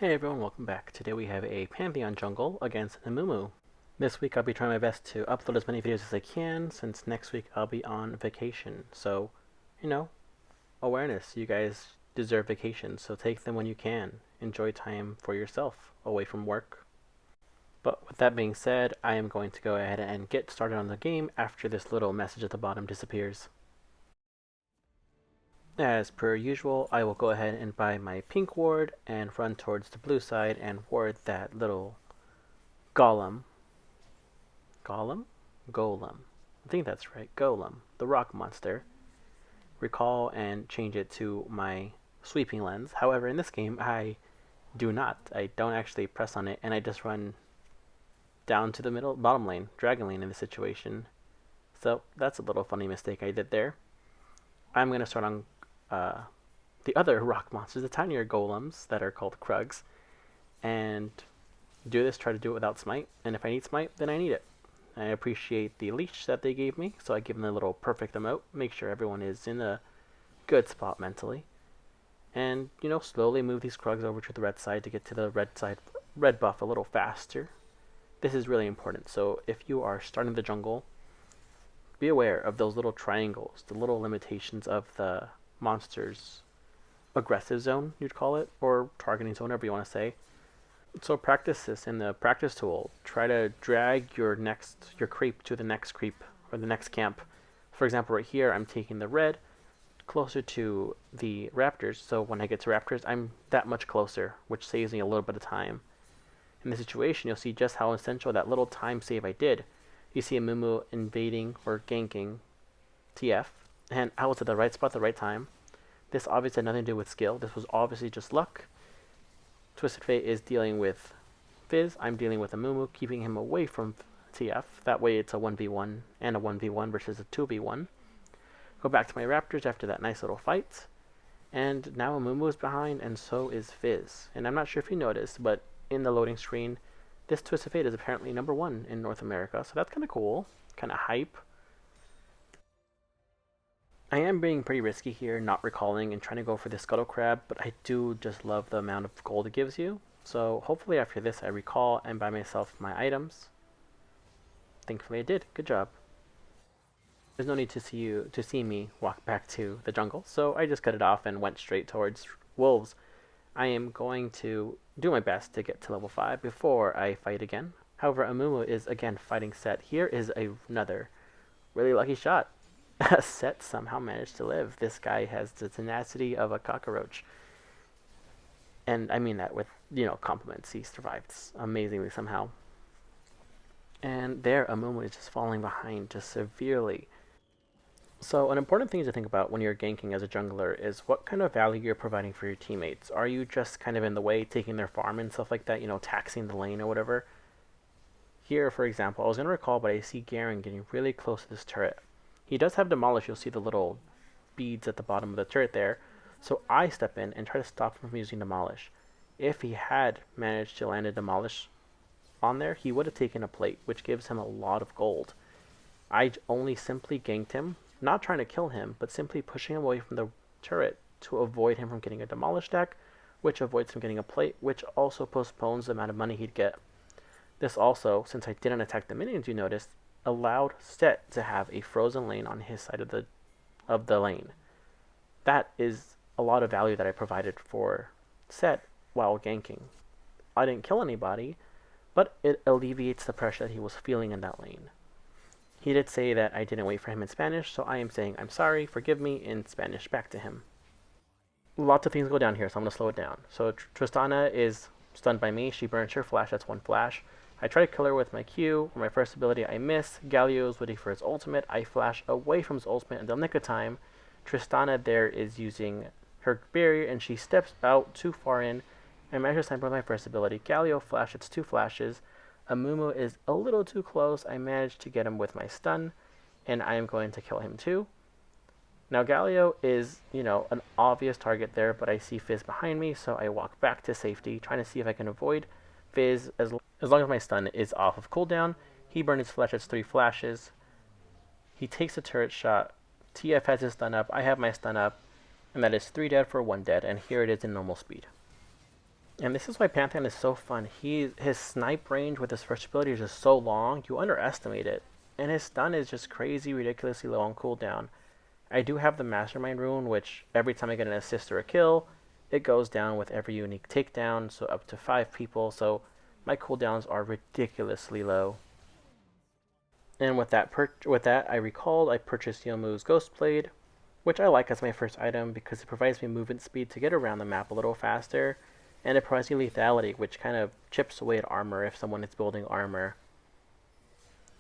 Hey everyone, welcome back. Today we have a Pantheon jungle against Amumu. This week I'll be trying my best to upload as many videos as I can since next week I'll be on vacation. So, awareness. You guys deserve vacations, so take them when you can. Enjoy time for yourself away from work. But with that being said, I am going to go ahead and get started on the game after this little message at the bottom disappears. As per usual, I will go ahead and buy my pink ward and run towards the blue side and ward that little golem. Golem? Golem. I think that's right. Golem. The rock monster. Recall and change it to my sweeping lens. However, in this game, I do not. I don't actually press on it, and I just run down to the bottom lane, dragon lane in this situation. So that's a little funny mistake I did there. I'm going to start on the other rock monsters, the tinier golems that are called Krugs, and try to do it without smite, and if I need smite, then I need it. I appreciate the leash that they gave me, so I give them a little perfect emote, make sure everyone is in a good spot mentally, and, slowly move these Krugs over to the red side to get to the red buff a little faster. This is really important, so if you are starting the jungle, be aware of those little triangles, the little limitations of the monster's aggressive zone, you'd call it, or targeting zone, whatever you want to say. So practice this in the practice tool. Try to drag your creep to the next creep or the next camp. For example, right here, I'm taking the red closer to the raptors, so when I get to raptors, I'm that much closer, which saves me a little bit of time. In this situation, you'll see just how essential that little time save I did. You see Amumu invading or ganking TF, and I was at the right spot at the right time. This obviously had nothing to do with skill. This was obviously just luck. Twisted Fate is dealing with Fizz. I'm dealing with Amumu, keeping him away from TF. That way it's a 1v1 and a 1v1 versus a 2v1. Go back to my Raptors after that nice little fight. And now Amumu is behind, and so is Fizz. And I'm not sure if you noticed, but in the loading screen, this Twisted Fate is apparently #1 in North America. So that's kind of cool. Kind of hype. I am being pretty risky here, not recalling and trying to go for the Scuttle Crab, but I do just love the amount of gold it gives you. So hopefully after this I recall and buy myself my items. Thankfully I did. Good job. There's no need to see me walk back to the jungle, so I just cut it off and went straight towards wolves. I am going to do my best to get to level 5 before I fight again. However, Amumu is again fighting Set. Here is another really lucky shot. Set somehow managed to live. This guy has the tenacity of a cockroach. And I mean that with, compliments. He survived amazingly somehow. And there, Amumu is just falling behind just severely. So an important thing to think about when you're ganking as a jungler is what kind of value you're providing for your teammates. Are you just kind of in the way, taking their farm and stuff like that, taxing the lane or whatever? Here, for example, I was going to recall, but I see Garen getting really close to this turret. He does have Demolish. You'll see the little beads at the bottom of the turret there. So I step in and try to stop him from using Demolish. If he had managed to land a Demolish on there, he would have taken a plate, which gives him a lot of gold. I only simply ganked him, not trying to kill him, but simply pushing him away from the turret to avoid him from getting a Demolish deck, which avoids him getting a plate, which also postpones the amount of money he'd get. This also, since I didn't attack the minions, you noticed, allowed Set to have a frozen lane on his side of the lane. That is a lot of value that I provided for Set while ganking. I didn't kill anybody, but it alleviates the pressure that he was feeling in that lane. He did say that I didn't wait for him in Spanish, so I am saying I'm sorry, forgive me in Spanish back to him. Lots of things go down here, so I'm going to slow it down. So Tristana is stunned by me. She burns her flash. That's one flash. I try to kill her with my Q. For my first ability, I miss. Galio is waiting for his ultimate. I flash away from his ultimate in the nick of time. Tristana there is using her barrier, and she steps out too far in. I manage to sniper with my first ability. Galio flash, it's 2 flashes. Amumu is a little too close. I managed to get him with my stun, and I am going to kill him too. Now Galio is, an obvious target there, but I see Fizz behind me, so I walk back to safety, trying to see if I can avoid Fizz as long as my stun is off of cooldown. He burned his flash, it's 3 flashes. He takes a turret shot. TF has his stun up, I have my stun up, and that is 3 dead for 1 dead, and here it is in normal speed. And this is why Pantheon is so fun. His snipe range with his first ability is just so long, you underestimate it. And his stun is just crazy, ridiculously low on cooldown. I do have the Mastermind rune, which every time I get an assist or a kill, it goes down with every unique takedown, so up to 5 people, so my cooldowns are ridiculously low. And with that, I recalled I purchased Yomu's Ghostblade, which I like as my first item because it provides me movement speed to get around the map a little faster, and it provides me lethality, which kind of chips away at armor if someone is building armor.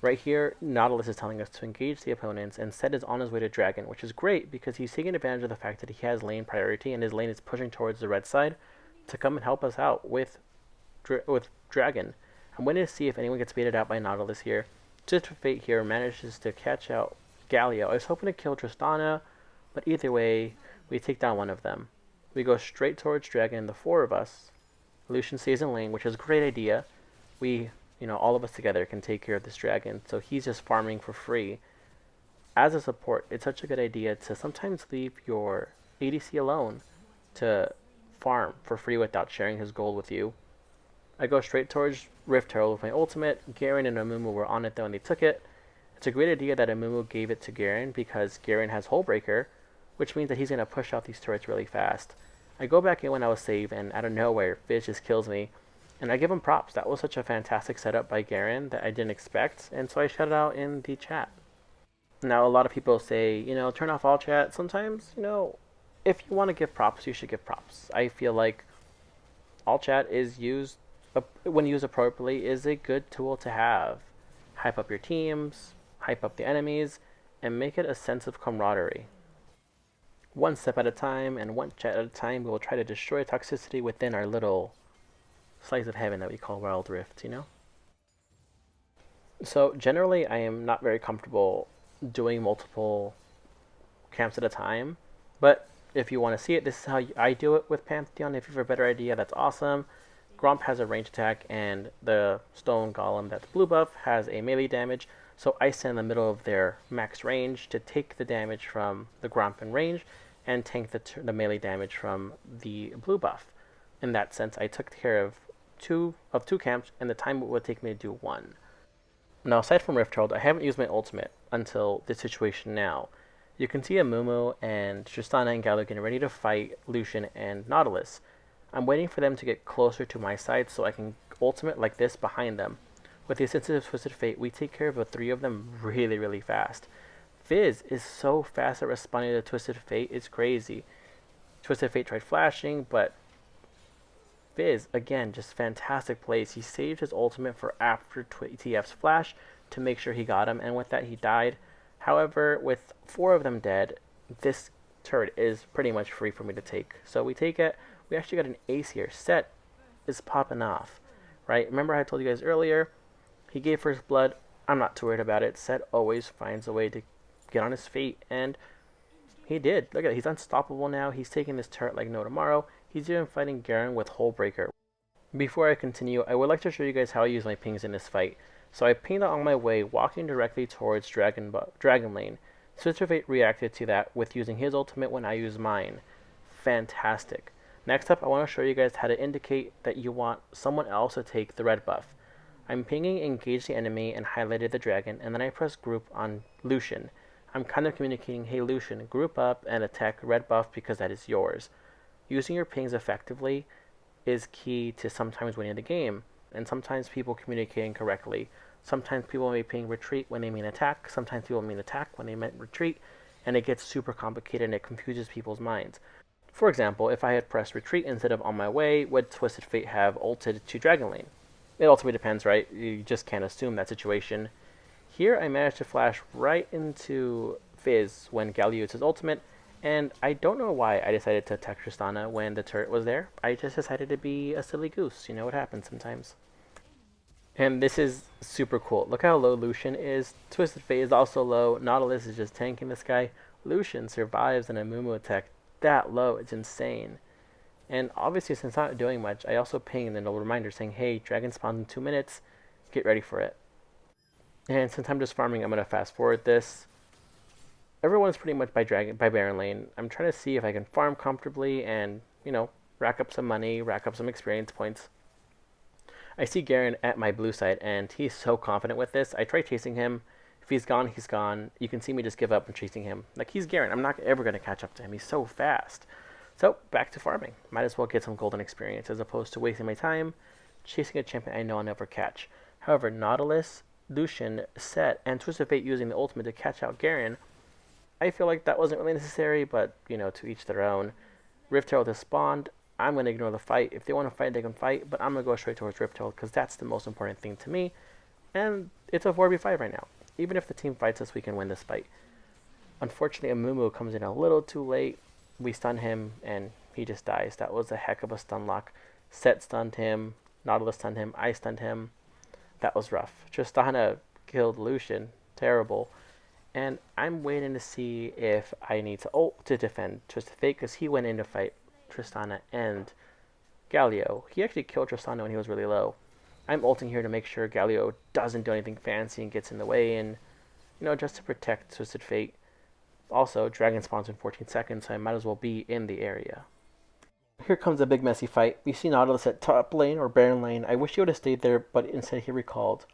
Right here, Nautilus is telling us to engage the opponents, and Set is on his way to Dragon, which is great because he's taking advantage of the fact that he has lane priority and his lane is pushing towards the red side to come and help us out with Dragon. I'm waiting to see if anyone gets baited out by Nautilus here. Just Fate here manages to catch out Galio. I was hoping to kill Tristana, but either way, we take down one of them. We go straight towards Dragon, the 4 of us. Lucian stays in lane, which is a great idea. We, all of us together can take care of this dragon, so he's just farming for free. As a support, it's such a good idea to sometimes leave your ADC alone to farm for free without sharing his gold with you. I go straight towards Rift Herald with my ultimate. Garen and Amumu were on it though and they took it. It's a great idea that Amumu gave it to Garen because Garen has Hullbreaker, which means that he's going to push out these turrets really fast. I go back in when I was saved, and out of nowhere, Fizz just kills me. And I give him props. That was such a fantastic setup by Garen that I didn't expect, and so I shut it out in the chat. Now, a lot of people say, turn off all chat. Sometimes, if you want to give props, you should give props. I feel like all chat is used, when used appropriately, is a good tool to have. Hype up your teams, hype up the enemies, and make it a sense of camaraderie. One step at a time and one chat at a time, we will try to destroy toxicity within our little slice of heaven that we call Wild Rift. So generally, I am not very comfortable doing multiple camps at a time, but if you want to see it, this is how I do it with Pantheon. If you have a better idea, that's awesome. Gromp has a range attack, and the Stone Golem that's blue buff has a melee damage, so I stand in the middle of their max range to take the damage from the Gromp in range and tank the melee damage from the blue buff. In that sense, I took care of two camps, and the time it would take me to do one. Now, aside from Rift Herald, I haven't used my ultimate until this situation now. You can see Amumu and Tristana and Galio getting ready to fight Lucian and Nautilus. I'm waiting for them to get closer to my side so I can ultimate like this behind them. With the assistance of Twisted Fate, we take care of the 3 of them really, really fast. Fizz is so fast at responding to Twisted Fate, it's crazy. Twisted Fate tried flashing, but Fizz, again, just fantastic plays. He saved his ultimate for after TF's flash to make sure he got him, and with that he died. However, with 4 of them dead, this turret is pretty much free for me to take. So we take it. We actually got an ace here. Set is popping off, right? Remember I told you guys earlier, he gave first blood. I'm not too worried about it. Set always finds a way to get on his feet, and he did. Look at it. He's unstoppable now. He's taking this turret like no tomorrow. He's even fighting Garen with Hullbreaker. Before I continue, I would like to show you guys how I use my pings in this fight. So I pinged on my way, walking directly towards Dragon Lane. Twisted Fate reacted to that with using his ultimate when I use mine. Fantastic. Next up, I want to show you guys how to indicate that you want someone else to take the red buff. I'm pinging engage the enemy and highlighted the dragon, and then I press group on Lucian. I'm kind of communicating, hey Lucian, group up and attack red buff because that is yours. Using your pings effectively is key to sometimes winning the game, and sometimes people communicating correctly. Sometimes people may ping retreat when they mean attack, sometimes people mean attack when they meant retreat, and it gets super complicated and it confuses people's minds. For example, if I had pressed retreat instead of on my way, would Twisted Fate have ulted to Dragon Lane? It ultimately depends, right? You just can't assume that situation. Here I managed to flash right into Fizz when Galio used his ultimate, and I don't know why I decided to attack Tristana when the turret was there. I just decided to be a silly goose. You know what happens sometimes. And this is super cool. Look how low Lucian is. Twisted Fate is also low. Nautilus is just tanking this guy. Lucian survives an Amumu attack that low. It's insane. And obviously, since I'm not doing much, I also ping a reminder saying, hey, dragon spawns in 2 minutes. Get ready for it. And since I'm just farming, I'm going to fast forward this. Everyone's pretty much by Baron Lane. I'm trying to see if I can farm comfortably and, rack up some money, rack up some experience points. I see Garen at my blue side, and he's so confident with this. I try chasing him. If he's gone, he's gone. You can see me just give up and chasing him. Like, he's Garen. I'm not ever going to catch up to him. He's so fast. So, back to farming. Might as well get some golden experience as opposed to wasting my time chasing a champion I know I'll never catch. However, Nautilus, Lucian, Set, and Twisted Fate using the ultimate to catch out Garen, I feel like that wasn't really necessary, but, to each their own. Rift Herald has spawned. I'm going to ignore the fight. If they want to fight, they can fight, but I'm going to go straight towards Rift Herald because that's the most important thing to me. And it's a 4v5 right now. Even if the team fights us, we can win this fight. Unfortunately, Amumu comes in a little too late. We stun him, and he just dies. That was a heck of a stun lock. Set stunned him. Nautilus stunned him. I stunned him. That was rough. Tristana killed Lucian. Terrible. And I'm waiting to see if I need to ult to defend Twisted Fate because he went in to fight Tristana and Galio. He actually killed Tristana when he was really low. I'm ulting here to make sure Galio doesn't do anything fancy and gets in the way and, just to protect Twisted Fate. Also, Dragon spawns in 14 seconds, so I might as well be in the area. Here comes a big messy fight. We see Nautilus at top lane or Baron lane. I wish he would have stayed there, but instead he recalled.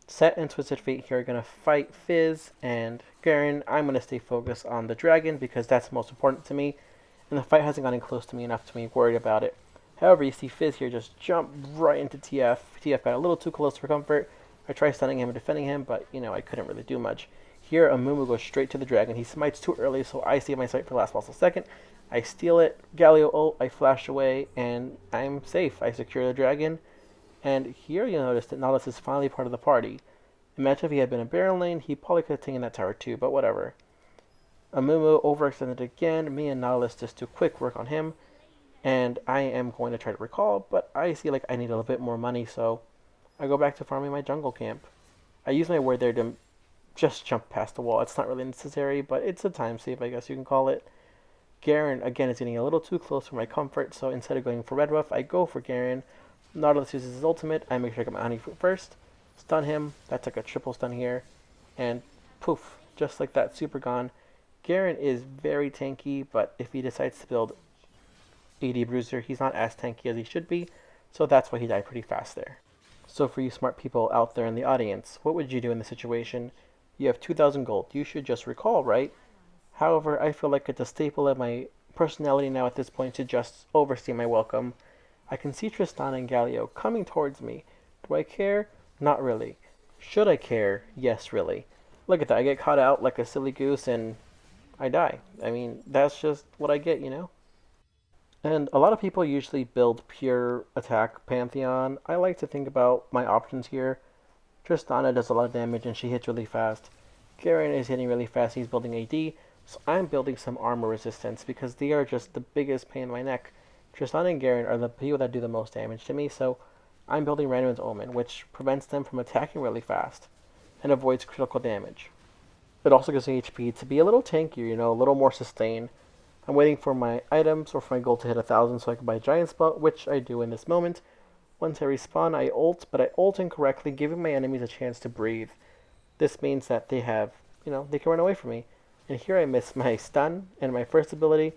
Set and Twisted Fate here are going to fight Fizz and Garen. I'm going to stay focused on the dragon because that's most important to me. And the fight hasn't gotten close to me enough to be worried about it. However, you see Fizz here just jump right into TF. TF got a little too close for comfort. I tried stunning him and defending him, but, I couldn't really do much. Here, Amumu goes straight to the dragon. He smites too early, so I save my sight for the last possible second. I steal it. Galio ult. I flash away, and I'm safe. I secure the dragon. And here you'll notice that Nautilus is finally part of the party. Imagine if he had been in Baron lane, he probably could have taken that tower too, but whatever. Amumu overextended again. Me and Nautilus just do quick work on him. And I am going to try to recall, but I see like I need a little bit more money, so I go back to farming my jungle camp. I use my ward there to just jump past the wall. It's not really necessary, but it's a time save, I guess you can call it. Garen, again, is getting a little too close for my comfort, so instead of going for red buff, I go for Garen. Nautilus uses his ultimate. I make sure I get my honeyfoot first. Stun him. That's like a triple stun here. And poof, just like that, super gone. Garen is very tanky, but if he decides to build AD Bruiser, he's not as tanky as he should be, so that's why he died pretty fast there. So for you smart people out there in the audience, what would you do in this situation? You have 2,000 gold. You should just recall, right? However, I feel like it's a staple of my personality now at this point to just overstay my welcome. I can see Tristana and Galio coming towards me. Do I care? Not really. Should I care? Yes, really. Look at that. I get caught out like a silly goose and I die. I mean, that's just what I get, And a lot of people usually build pure attack Pantheon. I like to think about my options here. Tristana does a lot of damage and she hits really fast. Garen is hitting really fast. He's building AD. So I'm building some armor resistance because they are just the biggest pain in my neck. Tristana and Garen are the people that do the most damage to me, so I'm building Randuin's Omen, which prevents them from attacking really fast and avoids critical damage. It also gives me HP to be a little tankier, a little more sustained. I'm waiting for my items or for my gold to hit 1,000 so I can buy Giant Spot, which I do in this moment. Once I respawn, I ult, but I ult incorrectly, giving my enemies a chance to breathe. This means that they have, they can run away from me. And here I miss my stun and my first ability.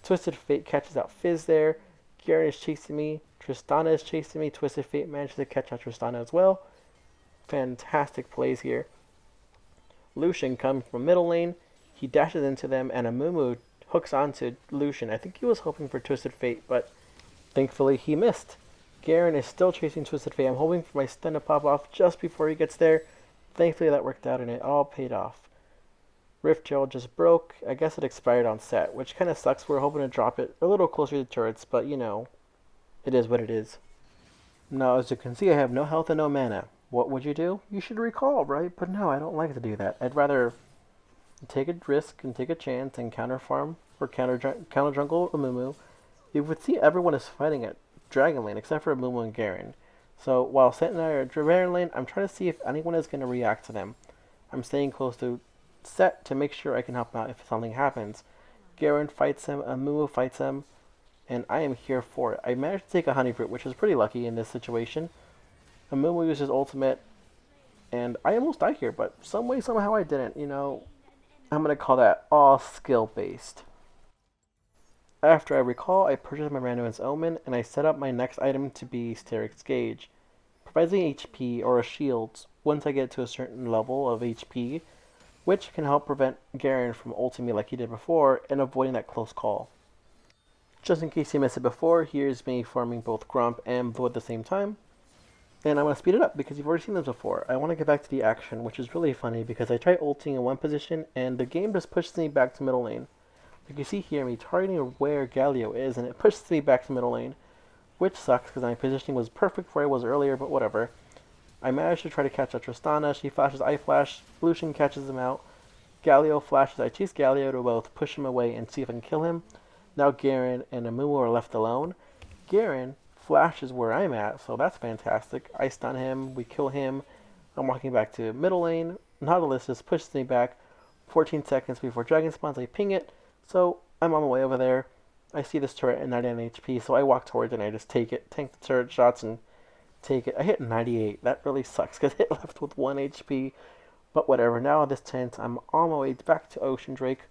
Twisted Fate catches out Fizz there. Garen is chasing me. Tristana is chasing me. Twisted Fate manages to catch out Tristana as well. Fantastic plays here. Lucian comes from middle lane. He dashes into them, and Amumu hooks onto Lucian. I think he was hoping for Twisted Fate, but thankfully he missed. Garen is still chasing Twisted Fate. I'm hoping for my stun to pop off just before he gets there. Thankfully that worked out and it all paid off. Rift Herald just broke. I guess it expired on set, which kind of sucks. We're hoping to drop it a little closer to turrets, but it is what it is. Now, as you can see, I have no health and no mana. What would you do? You should recall, right? But no, I don't like to do that. I'd rather take a risk and take a chance and counter farm or counter jungle Amumu. You would see everyone is fighting at Dragon Lane except for Amumu and Garen. So while Set and I are at Dragon Lane, I'm trying to see if anyone is going to react to them. I'm staying close to Set to make sure I can help him out if something happens. Garen fights him, Amumu fights him, and I am here for it. I managed to take a honey fruit, which is pretty lucky in this situation. Amumu uses ultimate, and I almost died here, but some way, somehow I didn't, I'm going to call that all skill-based. After I recall, I purchase my Random's Omen, and I set up my next item to be Steric's Gauge. Provides me HP or a shield once I get to a certain level of HP, which can help prevent Garen from ulting me like he did before and avoiding that close call. Just in case you missed it before, here's me farming both Grump and Blue at the same time. And I'm going to speed it up because you've already seen this before. I want to get back to the action, which is really funny because I try ulting in one position and the game just pushes me back to middle lane. You can see here me targeting where Galio is and it pushes me back to middle lane, which sucks because my positioning was perfect where I was earlier, but whatever. I managed to try to catch out Tristana. She flashes, I flash, Lucian catches him out. Galio flashes, I chase Galio to both push him away and see if I can kill him. Now Garen and Amumu are left alone. Garen flashes where I'm at, so that's fantastic. I stun him, we kill him. I'm walking back to middle lane. Nautilus just pushes me back. 14 seconds before Dragon spawns, I ping it. So I'm on my way over there. I see this turret at 99 HP, so I walk towards it and I just take it, tank the turret shots and take it. I hit 98. That really sucks because it left with 1 HP. But whatever. Now at this tent, I'm on my way back to Ocean Drake.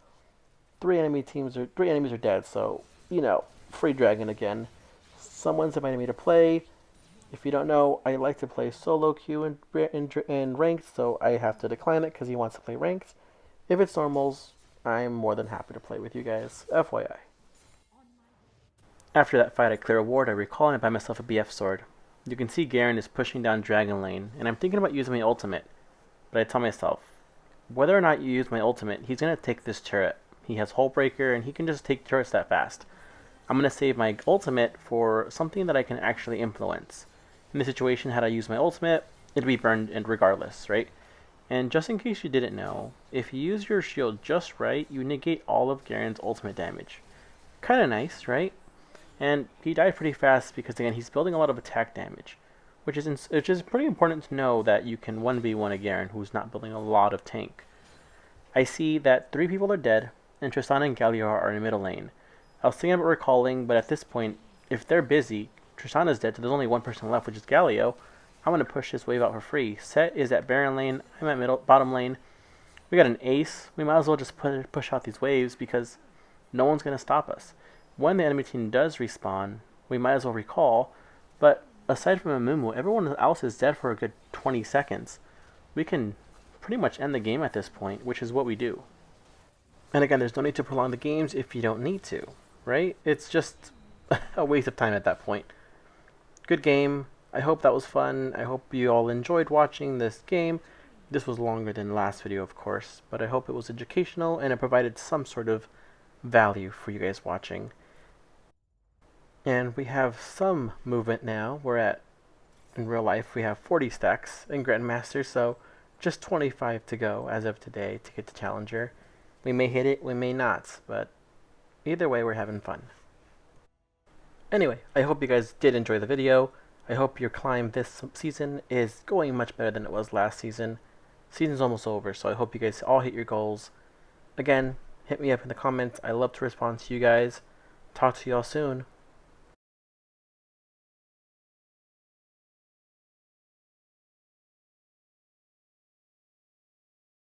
3 enemies are dead, so free dragon again. Someone's invited me to play. If you don't know, I like to play solo queue in ranked, so I have to decline it because he wants to play ranked. If it's normals, I'm more than happy to play with you guys. FYI. After that fight at Clear Ward, I recall and I buy myself a BF sword. You can see Garen is pushing down Dragon Lane, and I'm thinking about using my ultimate. But I tell myself, whether or not you use my ultimate, he's going to take this turret. He has Hullbreaker, and he can just take turrets that fast. I'm going to save my ultimate for something that I can actually influence. In this situation, had I used my ultimate, it'd be burned regardless, right? And just in case you didn't know, if you use your shield just right, you negate all of Garen's ultimate damage. Kinda nice, right? And he died pretty fast because, again, he's building a lot of attack damage. Which is pretty important to know that you can 1v1 a Garen who's not building a lot of tank. I see that 3 people are dead, and Tristana and Galio are in middle lane. I was thinking about recalling, but at this point, if they're busy, Tristana's dead, so there's only one person left, which is Galio. I'm going to push this wave out for free. Set is at Baron lane, I'm at bottom lane. We got an ace. We might as well just push out these waves because no one's going to stop us. When the enemy team does respawn, we might as well recall, but aside from Amumu, everyone else is dead for a good 20 seconds. We can pretty much end the game at this point, which is what we do. And again, there's no need to prolong the games if you don't need to, right? It's just a waste of time at that point. Good game. I hope that was fun. I hope you all enjoyed watching this game. This was longer than the last video, of course, but I hope it was educational and it provided some sort of value for you guys watching. And we have some movement now. In real life, we have 40 stacks in Grandmaster, so just 25 to go as of today to get to Challenger. We may hit it, we may not, but either way, we're having fun. Anyway, I hope you guys did enjoy the video. I hope your climb this season is going much better than it was last season. Season's almost over, so I hope you guys all hit your goals. Again, hit me up in the comments. I love to respond to you guys. Talk to y'all soon.